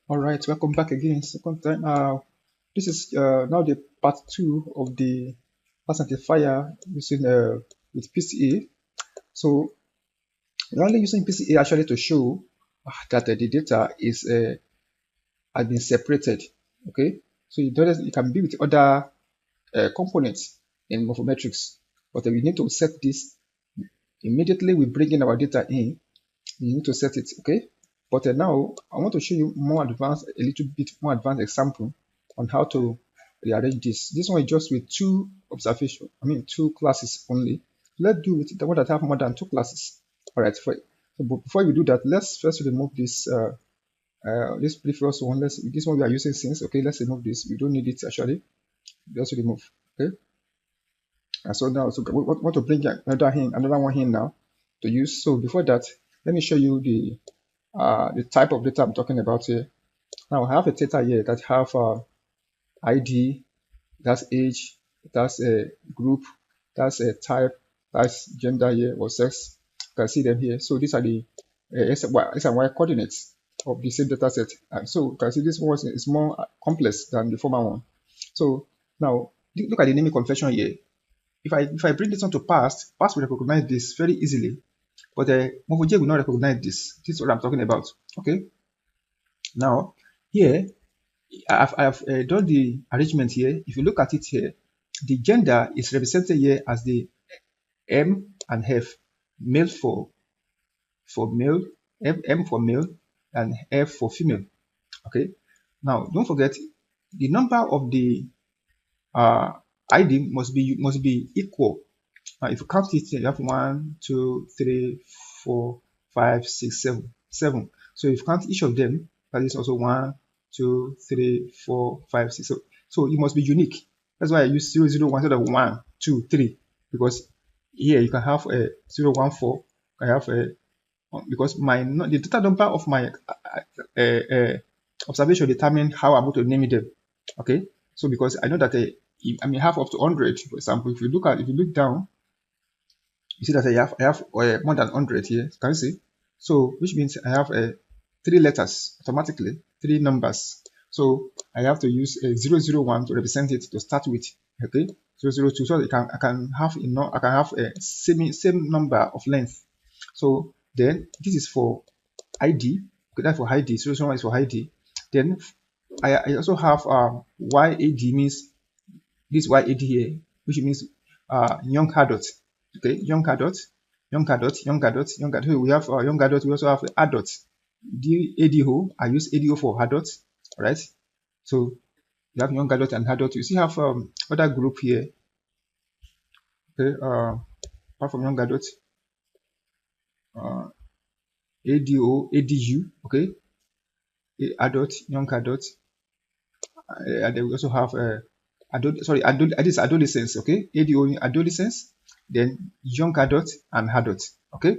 All right, welcome back again. Second time. This is now the part two of the identifier using with PCA. So we're only using PCA actually to show that the data is has been separated. Okay, so it can be with other components in Morphometrics, but we need to set this immediately. We bring in our data in. We need to set it. Okay, but now I want to show you a little bit more advanced example on how to rearrange this. This one is just with two observation, two classes only. Let's do with the one that have more than two classes. All right, but before we do that, let's first remove this previous one. This one we are using since. Okay, let's remove this. We don't need it actually. Just remove. Okay, and so now we want to bring another one here now to use. So before that, let me show you the type of data I'm talking about here. Now I have a data here that have ID, that's age, that's a group, that's a type, that's gender here or sex. You can see them here. So these are the X and Y coordinates of the same data set. And so you can see this one is more complex than the former one. So now look at the naming convention here. If I bring this on to past will recognize this very easily. But MorphoJ will not recognize this. This is what I'm talking about. Okay. Now, here, I've done the arrangement here. If you look at it here, the gender is represented here as the M and F, male for male, M for male, and F for female. Okay. Now, don't forget the number of the ID must be equal. If you count it, you have 1, 2, 3, 4, 5, 6, 7, 7. So if you count each of them, that is also 1, 2, 3, 4, 5, 6. So it must be unique. That's why I use 0, 0, 1 instead of 1, 2, 3. Because here you can have a 0, 1, 4. I have a because the total number of my observation determine how I'm going to name them. Okay, so because I know that I may have up to 100, for example. If you look down, you see that I have more than 100 here. Can you see? So which means I have 3 letters automatically, 3 numbers. So I have to use a 001 to represent it to start with. Okay, 002. So I can have a same number of length. So then this is for ID. Okay, that's for ID. 001 is for ID. Then I also have YAD, means this YAD here, which means young adult. Okay, young adult. So we have young adult. We also have adult. ADO, I use ADO for adult. All right. So you have young adult and adult. You see have other group here. Okay. Apart from young adult, ADO, ADU. Okay. Adult, young adult. And then we also have this adolescence. Okay. ADO, adolescence. Then young adult and adult. Okay.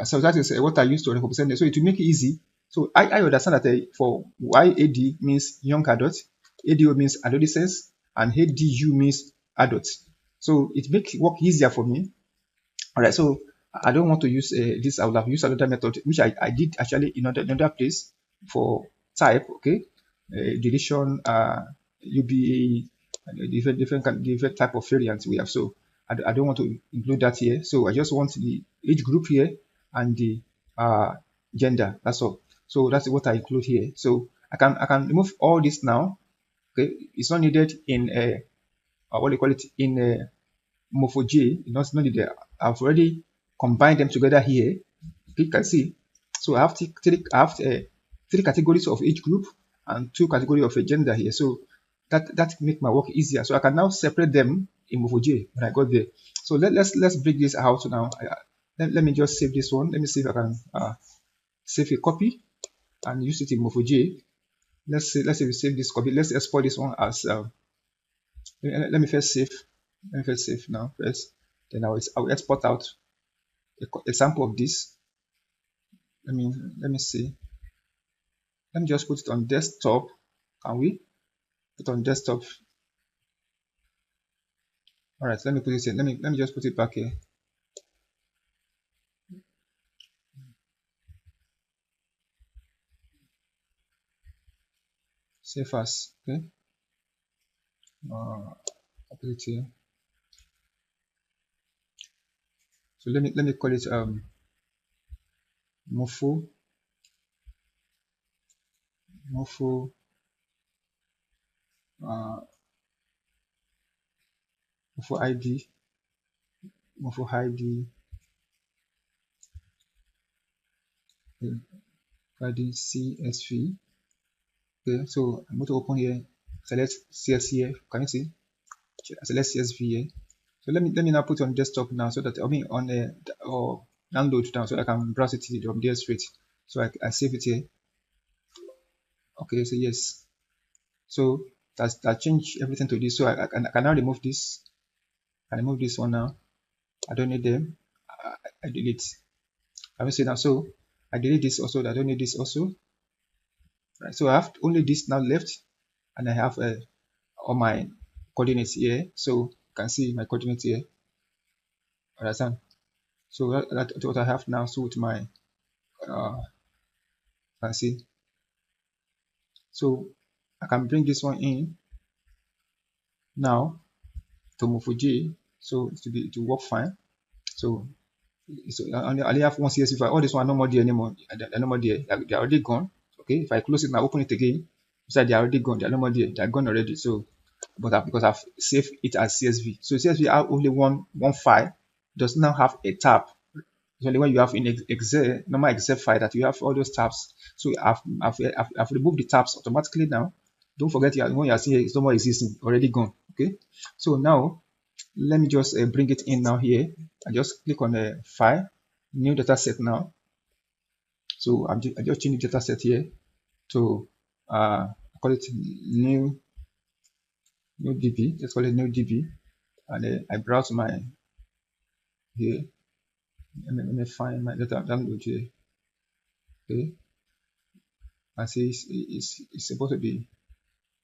So that is what I use to represent it. So to make it easy, so I understand that for YAD means young adult, ADO means adolescence, and ADU means adult. So it makes it work easier for me. All right. So I don't want to use this. I would have used another method, which I did actually in another place for type. Okay. Deletion, UBA, different type of variants we have. So I don't want to include that here. So I just want the age group here and the gender. That's all. So that's what I include here. So I can remove all this now. Okay, it's not needed in a what do you call it, in a MorphoJ. It's not needed. I've already combined them together here. Okay, you can see. So I have three categories of each group and 2 categories of a gender here. So that make my work easier. So I can now separate them in MorphoJ when I got there. So let's break this out now. Let me just save this one. Let me see if I can save a copy and use it in MorphoJ. Let's say we save this copy. Let's export this one as let me first save. Let me first save now first. Then I'll export out a sample of this. Let me see. Let me just put it on desktop. Can we put on desktop? All right. Let me put this in. Let me just put it back here. save as. Okay, put it here. So let me call it morpho uh, morpho id id csv. Okay, so I'm going to open here, select CS here. Can you see? Select CSV here. So let me now put on desktop now, so that I mean on the or download now, so I can browse it from there straight. So I save it here. Okay, so yes. So that changed everything to this. So I can now remove this. I remove this one now. I don't need them. I delete. Can you see now? So I delete this also. I don't need this also. Right. So I have only this now left, and I have all my coordinates here. So you can see my coordinates here. Understand? So that's what I have now. So with my can see. So I can bring this one in now to MorphoJ, so to work fine. So I only have one CSV file. All this one no more there anymore. They're no more there. They're already gone. Okay, if I close it and I open it again, so they're already gone. They're no more there. They're gone already. So, but because I've saved it as CSV, so CSV have only one file. Does now have a tab. It's only when you have in Excel, normal Excel file, that you have all those tabs. So I've removed the tabs automatically now. Don't forget, when you are seeing it's no more existing, already gone. Okay, so now let me just bring it in now here. I just click on the file, new data set now. So I just change the data set here to call it new DB. Let's call it new DB, and then I browse my here. Let me find my data download here. Okay, I see it's supposed to be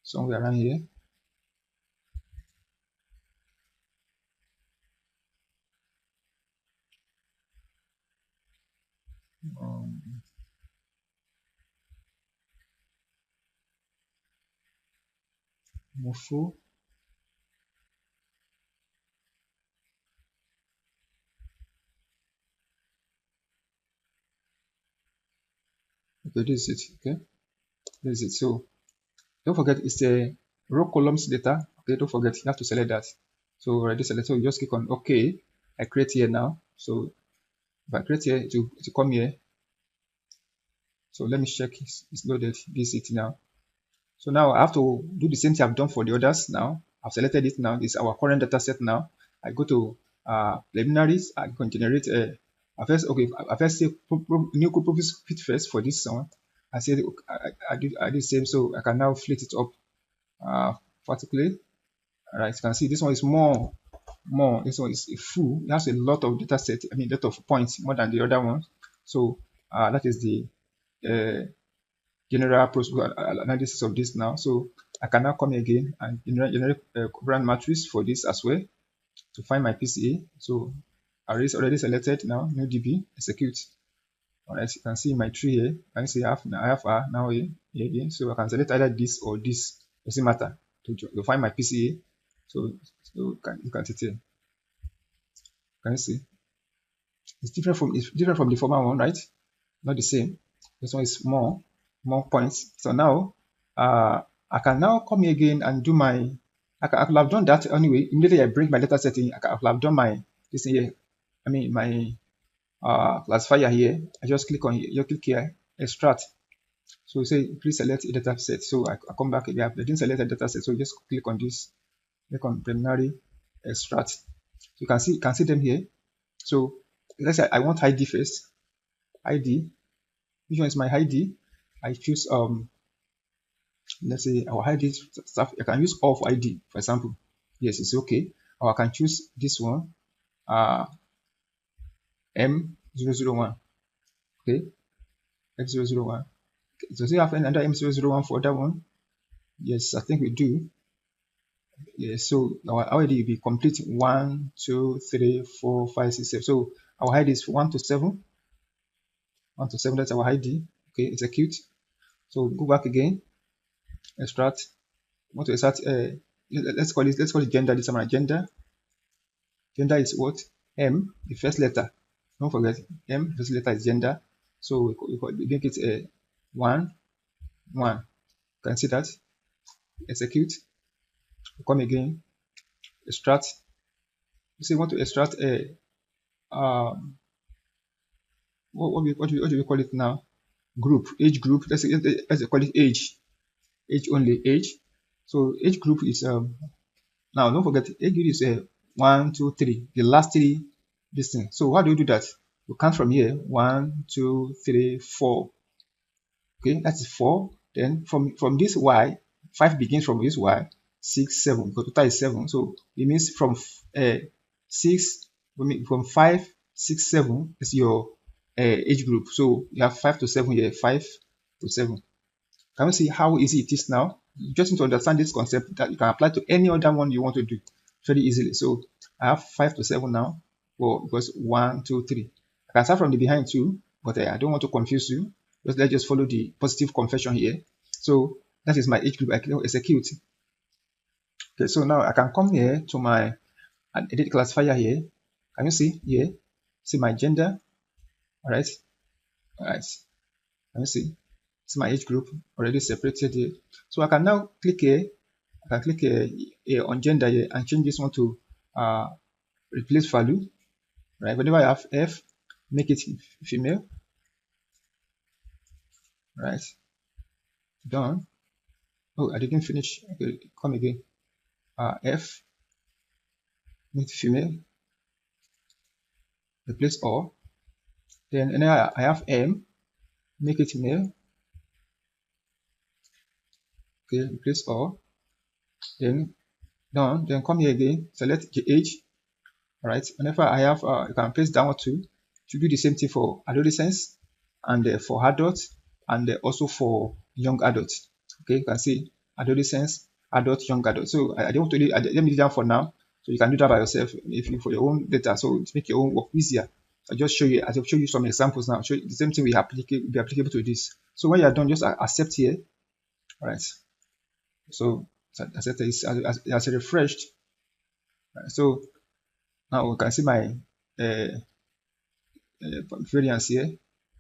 somewhere around here. Morpho. Okay, this is it. Okay, this is it. So don't forget, it's a row columns data. Okay, don't forget, you have to select that. So already select. So you just click on OK. I create here now. So if I create here, to come here. So let me check. It's loaded. This is it now. So now I have to do the same thing I've done for the others. Now I've selected it. Now this is our current data set. Now I go to preliminaries. I can generate a I first say new group fit first for this one. I said I did the same, so I can now flit it up vertically. All right, you can see this one is more. This one is full. It has a lot of data set. I mean, lot of points more than the other one. So that is the general analysis of this now. So I can now come again and generate a brand matrix for this as well to find my PCA. So I already selected now, new DB, execute. All right, you can see my tree here. I see I have now here again. So I can select either this or this. Doesn't matter to find my PCA. So you can see here. Can you see? It's different from the former one, right? Not the same. This one is more points. So now I can now come here again and do my I could have done that anyway. Immediately I bring my data setting. I could have done my this here. I mean my classifier here. I just click on here. You click here, extract. So you say please select a data set. So I come back again. I didn't select a data set. So just click on this. Click on preliminary, extract. So you can see them here. So let's say I want ID first. ID. Which one is my ID? I choose let's say our ID stuff. I can use all for ID, for example. Yes, it's okay. Or I can choose this one, M001. Okay, M001. Does it have another M001 for that one? Yes, I think we do. Yes, so our ID will be complete 1, 2, 3, 4, 5, 6, 7. So our ID is 1 to 7. 1 to 7, that's our ID. Okay, execute. So go back again. extract. Want to extract let's call it gender. This is my gender. Gender is what? M, the first letter. Don't forget, M, first letter is gender. So we make it a 1, 1. You can see that. Execute. Come again. Extract. You say you want to extract a what do we call it now? Group, age group. Let's call it age. Age only, age. So age group is now don't forget age group is 1, 2, 3. The last 3 this thing. So how do you do that? You count from here 1, 2, 3, 4. Okay, that's 4. Then from this y, 5 begins from this y, 6, 7. Because total is 7. So it means from 6 from 5, 6, 7 is your age group. So you have 5 to 7 here, 5 to 7. Can you see how easy it is now? You just need to understand this concept that you can apply to any other one you want to do very easily. So I have 5 to 7 now. Well, because 1, 2, 3. I can start from the behind too, but I don't want to confuse you. Let's just follow the positive conversion here. So that is my age group. I can execute. Okay, so now I can come here to my edit classifier here. Can you see here? See my gender. All right. Can you see? It's my age group already separated here. So I can now click here. I can click here on gender here and change this one to replace value. Right. Whenever I have F, make it female. Right. Done. Oh, I didn't finish. Okay, come again. F, make it female. Replace all. Then I have M, make it male. Okay, replace all. Then done. Then come here again. Select the age. All right. Whenever I have, you can place downward too. To do the same thing for adolescents and for adults and also for young adults. Okay, you can see adolescents, adults, young adults. So I don't want to let me leave it down for now. So you can do that by yourself if you for your own data. So to make your own work easier. I'll just show you. I'll show you some examples now. Show you the same thing will be applicable to this. So when you are done, just accept here. All right. So accept this as refreshed. Right. So now we can see my variance here. You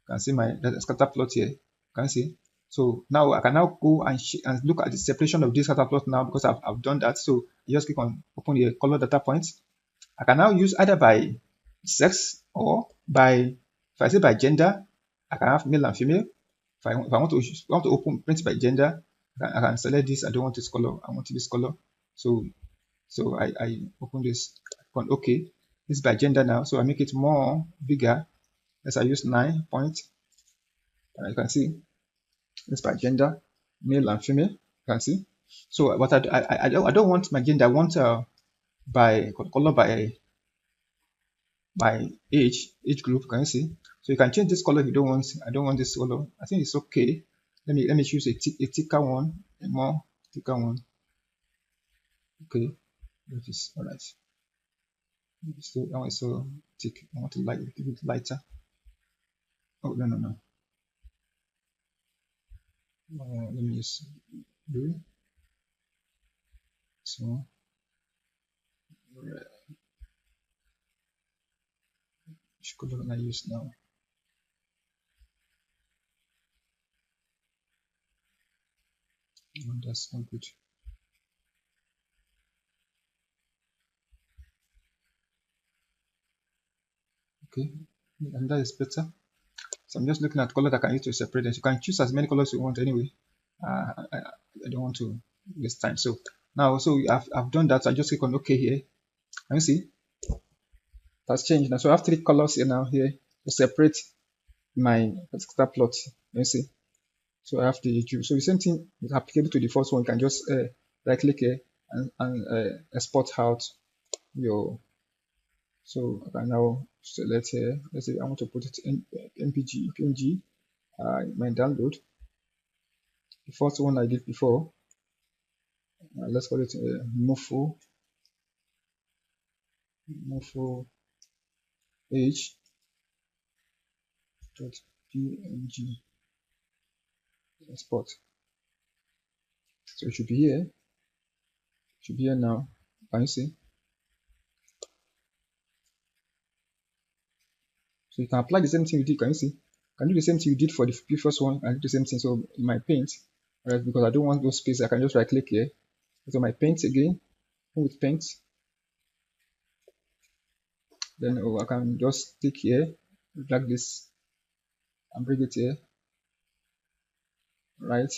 can see my scatter plot here. You can see. So now I can now go and look at the separation of this scatter plot now because I've done that. So you just click on open the color data points. I can now use either by sex or by, if I say by gender, I can have male and female. If I want to open print by gender, I can select this. I don't want this color. I want this color. So I open this. On OK. This is by gender now. So I make it more bigger. As I use 9 points. You can see this by gender, male and female. You can see. So what I don't want my gender. I want by color by age group. Can you see? So you can change this color if you don't want. I don't want this color. I think it's okay. Let me choose a thicker one, a more thicker one. Okay, which is all right. So I want so thick. I want to light a little bit lighter. Oh no. Let me just blue. So which color can I use now? Oh, that's not good. Okay, and that is better. So I'm just looking at color that I can use to separate it. You can choose as many colors you want anyway. I don't want to waste time. So now, so I've done that. So I just click on OK here. Can you see? That's changed now. So I have 3 colors here now here to separate my scatter plot. You see? So I have the so the same thing is applicable to the first one. You can just right click here and export out your. So I can now select here. Let's say I want to put it in PNG. My download. The first one I did before. Let's call it Morpho H.png export. So it should be here. It should be here now. Can you see? So you can apply the same thing you did. Can you see? Can do the same thing you did for the previous one and do the same thing. So in my paint, right, because I don't want those spaces, I can just right click here. So my paint again, with paint. Then I can just click here, drag this and bring it here, right?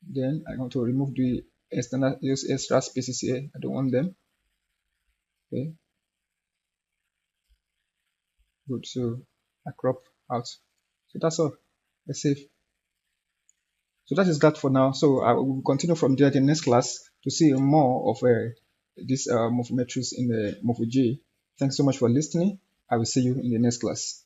Then I want to remove the extra spaces here. I don't want them. Okay, good. So I crop out. So that's all. Let's save. So that is that for now. So I will continue from there in the next class to see more of this morphometrics in the MorphoJ. Thanks so much for listening. I will see you in the next class.